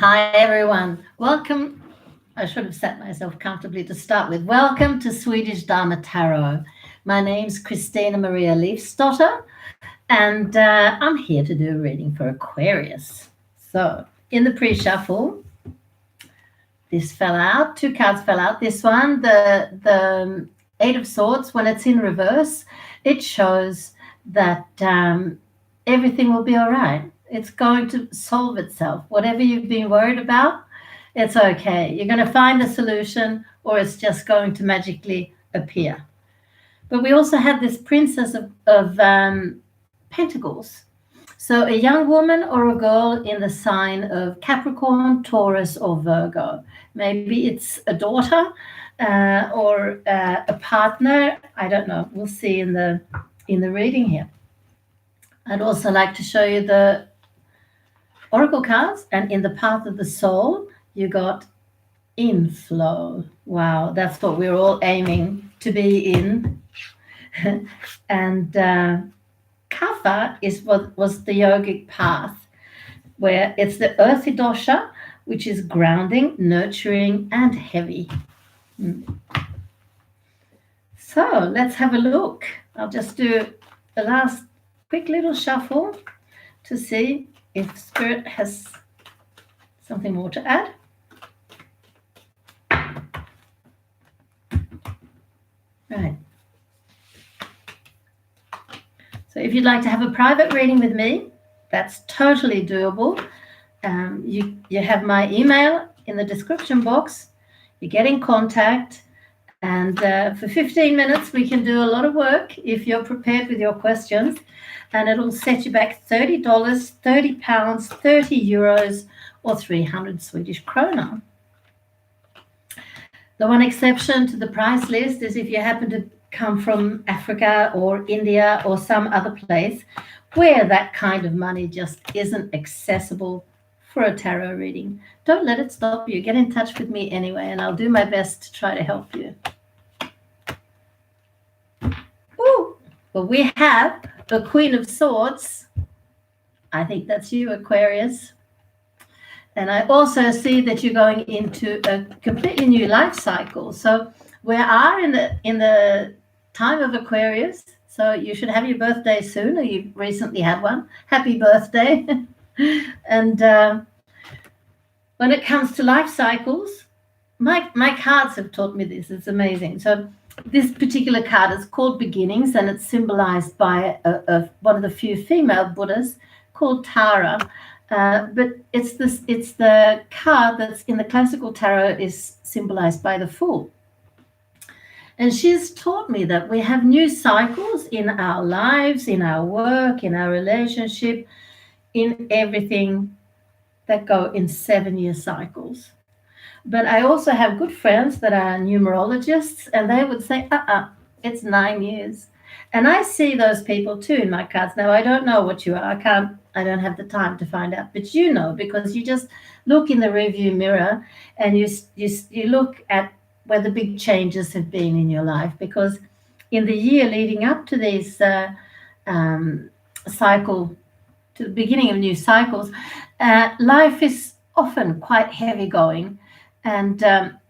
Hi, everyone. Welcome. I should have sat myself comfortably to start with. Welcome to Swedish Dharma Tarot. My name's christinamarialeifsdotter, and I'm here to do a reading for Aquarius. So, in the pre-shuffle, this fell out. Two cards fell out. This one, the Eight of Swords, when it's in reverse, it shows that everything will be all right. It's going to solve itself. Whatever you've been worried about, it's okay. You're going to find a solution, or it's just going to magically appear. But we also have this Princess of Pentacles. So a young woman or a girl in the sign of Capricorn, Taurus, or Virgo. Maybe it's a daughter or a partner. I don't know. We'll see in the reading here. I'd also like to show you the oracle cards, and in the path of the soul, you got inflow. Wow, that's what we're all aiming to be in. And Kapha is what was the yogic path, where it's the earthy dosha, which is grounding, nurturing, and heavy. So let's have a look. I'll just do a last quick little shuffle to see if Spirit has something more to add. Right. So if you'd like to have a private reading with me, that's totally doable. You have my email in the description box. You get in contact, and for 15 minutes, we can do a lot of work if you're prepared with your questions, and it'll set you back $30, £30, 30 euros, or 300 Swedish krona. The one exception to the price list is if you happen to come from Africa or India or some other place where that kind of money just isn't accessible for a tarot reading. Don't let it stop you. Get in touch with me anyway, and I'll do my best to try to help you. Ooh, well, we have the Queen of Swords. I think that's you, Aquarius. And I also see that you're going into a completely new life cycle. So we are in the time of Aquarius. So you should have your birthday soon, or you've recently had one. Happy birthday. And when it comes to life cycles, my cards have taught me this. It's amazing. So this particular card is called Beginnings, and it's symbolized by one of the few female Buddhas called Tara. But it's the card that's in the classical tarot is symbolized by the Fool. And she's taught me that we have new cycles in our lives, in our work, in our relationship, in everything that go in 7-year cycles. But I also have good friends that are numerologists, and they would say, it's 9 years. And I see those people too in my cards. Now, I don't know what you are. I don't have the time to find out, but you know, because you just look in the rearview mirror and you look at where the big changes have been in your life, because in the year leading up to these cycle, to the beginning of new cycles, life is often quite heavy going. And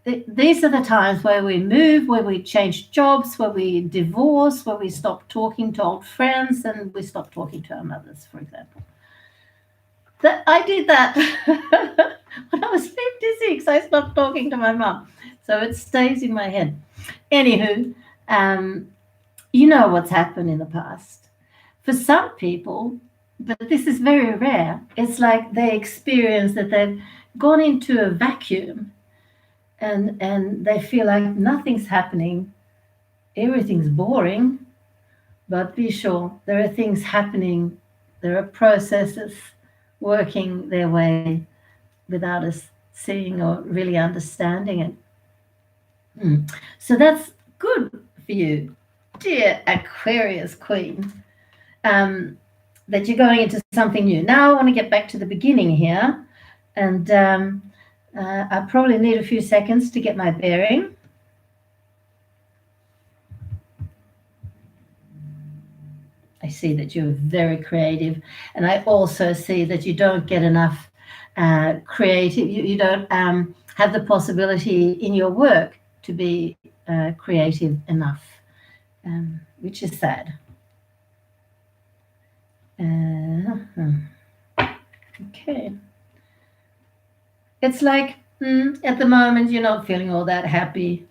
these are the times where we move, where we change jobs, where we divorce, where we stop talking to old friends, and we stop talking to our mothers, for example. I did that when I was 56. I stopped talking to my mom. So it stays in my head. Anywho, you know what's happened in the past. For some people, but this is very rare, it's like they experience that they've gone into a vacuum, and they feel like nothing's happening. Everything's boring. But be sure, there are things happening. There are processes working their way without us seeing or really understanding it. So that's good for you, dear Aquarius Queen, that you're going into something new. Now I want to get back to the beginning here, and I probably need a few seconds to get my bearing. I see that you're very creative, and I also see that you don't get enough creative. You don't have the possibility in your work to be creative enough, which is sad. Okay. It's like at the moment you're not feeling all that happy.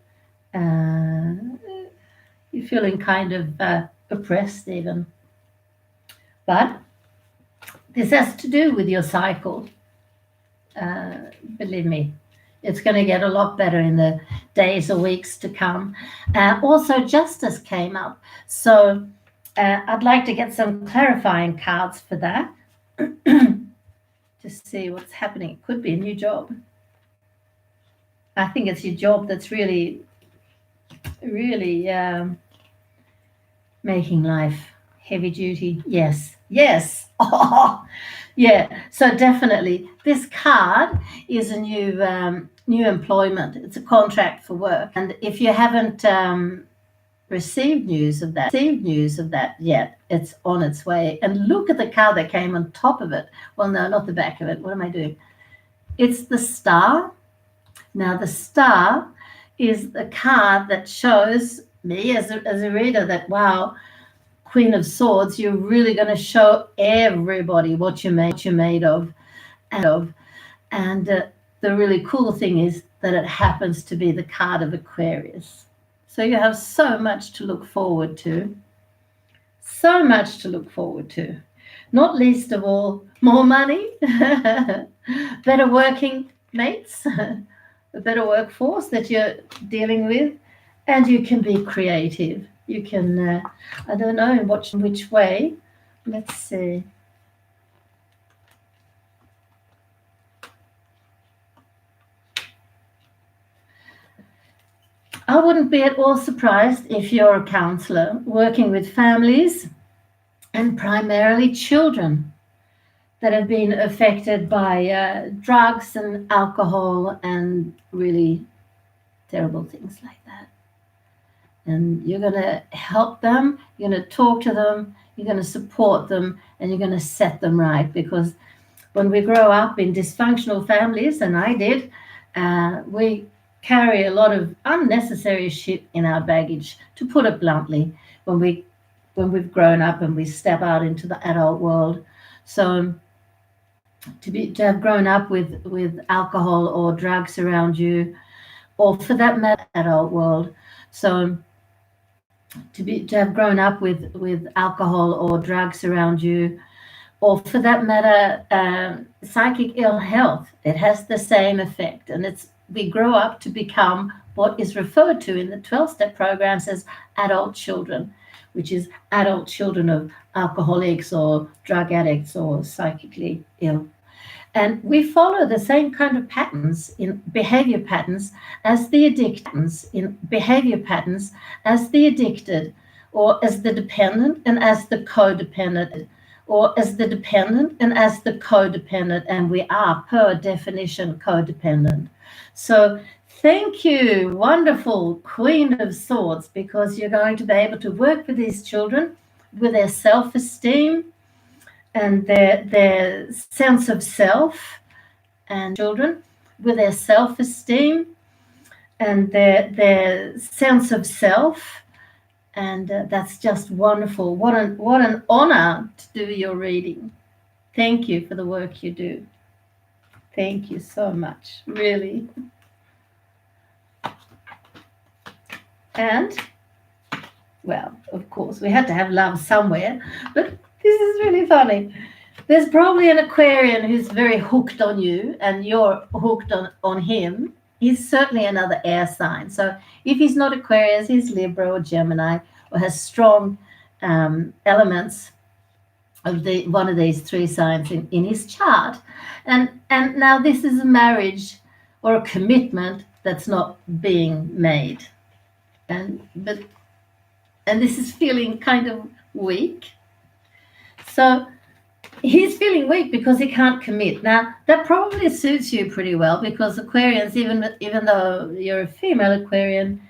You're feeling kind of oppressed even. But this has to do with your cycle. Believe me, it's going to get a lot better in the days or weeks to come. Also, justice came up. So I'd like to get some clarifying cards for that to see what's happening. It could be a new job. I think it's your job that's really making life heavy duty. Yes. Oh, yeah. So definitely, this card is a new employment. It's a contract for work, and if you haven't received news of that yet, it's on its way. And look at the card that came on top of it. Well, no, not the back of it. What am I doing? It's the star. Now, the star is the card that shows me as a reader that, wow, Queen of Swords, you're really going to show everybody what you're made of. And the really cool thing is that it happens to be the card of Aquarius. So you have so much to look forward to. So much to look forward to. Not least of all, more money, better working mates, a better workforce that you're dealing with, and you can be creative. You can, I don't know in which way. Let's see. I wouldn't be at all surprised if you're a counselor working with families and primarily children that have been affected by drugs and alcohol and really terrible things like that. And you're going to help them, you're going to talk to them, you're going to support them, and you're going to set them right. Because when we grow up in dysfunctional families, and I did, we carry a lot of unnecessary shit in our baggage, to put it bluntly, when we've grown up and we step out into the adult world. So to have grown up with alcohol or drugs around you, or for that matter, adult world. So to have grown up with alcohol or drugs around you, or for that matter, psychic ill health, it has the same effect. And we grow up to become what is referred to in the 12-step programs as adult children, which is adult children of alcoholics or drug addicts or psychically ill. And we follow the same kind of patterns in behavior patterns as the addicted, or as the dependent and as the codependent, and we are per definition codependent. So thank you, wonderful Queen of Swords, because you're going to be able to work with these children with their self-esteem and their sense of self, and children with their self-esteem and their sense of self. And that's just wonderful. What an honor to do your reading. Thank you for the work you do. Thank you so much, really. And, well, of course, we had to have love somewhere, but this is really funny. There's probably an Aquarian who's very hooked on you, and you're hooked on him. He's certainly another air sign. So if he's not Aquarius, he's Libra or Gemini, or has strong elements of one of these three signs in his chart. And now this is a marriage or a commitment that's not being made. And this is feeling kind of weak. So he's feeling weak because he can't commit. Now, that probably suits you pretty well, because Aquarians, even though you're a female Aquarian,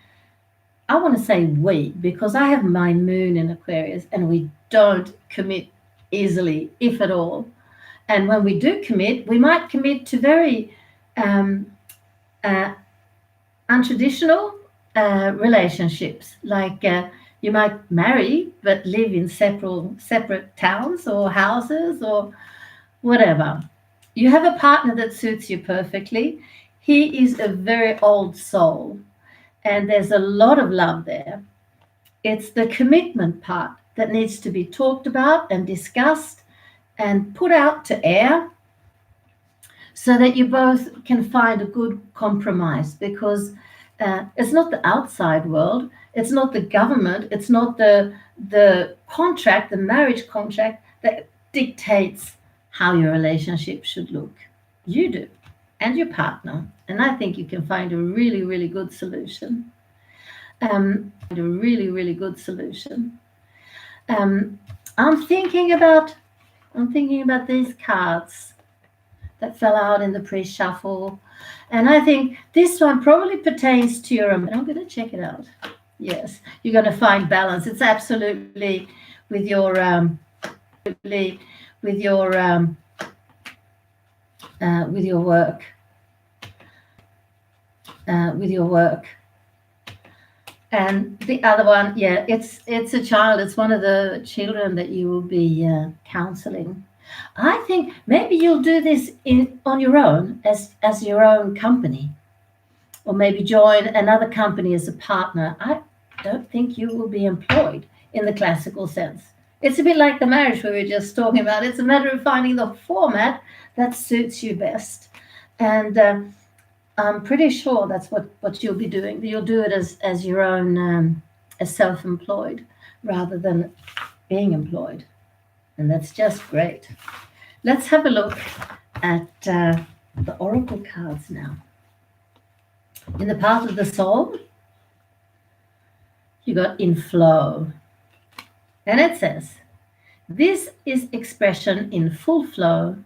I want to say we, because I have my moon in Aquarius, and we don't commit easily, if at all. And when we do commit, we might commit to very uh, untraditional relationships, like you might marry but live in separate towns or houses or whatever. You have a partner that suits you perfectly. He is a very old soul, and there's a lot of love there. It's the commitment part that needs to be talked about and discussed and put out to air so that you both can find a good compromise, because it's not the outside world, it's not the government, it's not the contract, the marriage contract that dictates how your relationship should look. You do, and your partner. And I think you can find a really, really good solution. A really, really good solution. Um, I'm thinking about these cards that fell out in the pre-shuffle. And I think this one probably pertains to your, and I'm going to check it out. Yes, you're going to find balance. It's absolutely with your, with your, with your work, with your work. And the other one, yeah, it's a child. It's one of the children that you will be counseling. I think maybe you'll do this on your own as your own company, or maybe join another company as a partner. I don't think you will be employed in the classical sense. It's a bit like the marriage we were just talking about. It's a matter of finding the format that suits you best. And I'm pretty sure that's what you'll be doing. You'll do it as your own, as self-employed rather than being employed. And that's just great. Let's have a look at the oracle cards now. In the path of the soul, you got in flow. And it says, this is expression in full flow.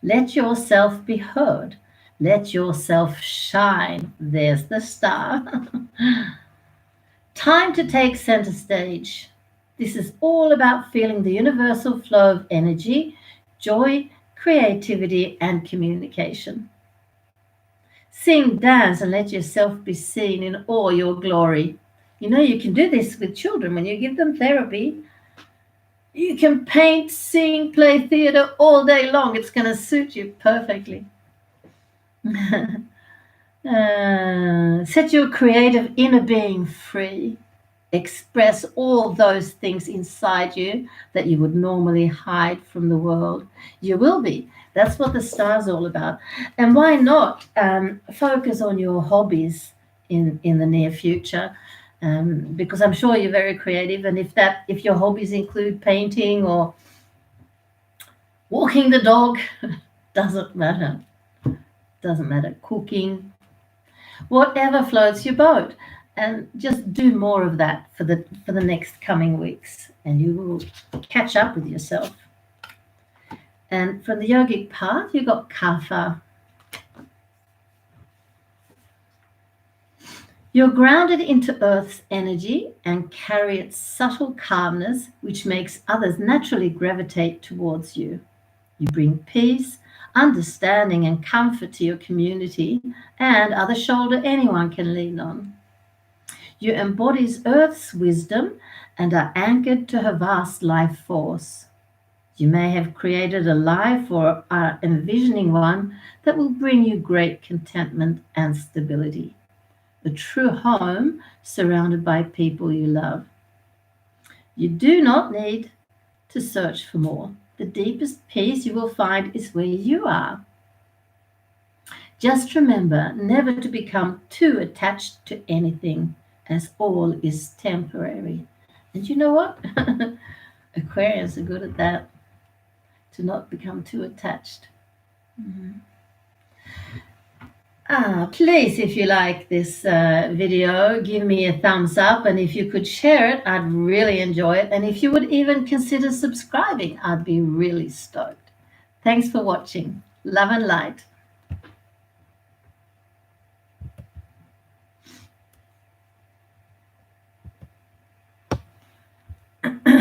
Let yourself be heard. Let yourself shine. There's the star. Time to take center stage. This is all about feeling the universal flow of energy, joy, creativity, and communication. Sing, dance, and let yourself be seen in all your glory. You know, you can do this with children when you give them therapy. You can paint, sing, play theater all day long. It's going to suit you perfectly. Set your creative inner being free. Express all those things inside you that you would normally hide from the world. You will be. That's what the star's all about. And why not focus on your hobbies in the near future? Because I'm sure you're very creative, and if your hobbies include painting or walking the dog, doesn't matter. Doesn't matter. Cooking, whatever floats your boat. And just do more of that for the next coming weeks, and you will catch up with yourself. And from the yogic path, you got Kapha. You're grounded into Earth's energy and carry its subtle calmness, which makes others naturally gravitate towards you. You bring peace, understanding, and comfort to your community and are the shoulder anyone can lean on. You embody Earth's wisdom and are anchored to her vast life force. You may have created a life or are envisioning one that will bring you great contentment and stability. A true home surrounded by people you love. You do not need to search for more. The deepest peace you will find is where you are. Just remember never to become too attached to anything, as all is temporary. And you know what? Aquarians are good at that, to not become too attached. Please, if you like this video, give me a thumbs up, and if you could share it, I'd really enjoy it. And if you would even consider subscribing, I'd be really stoked. Thanks for watching. Love and light.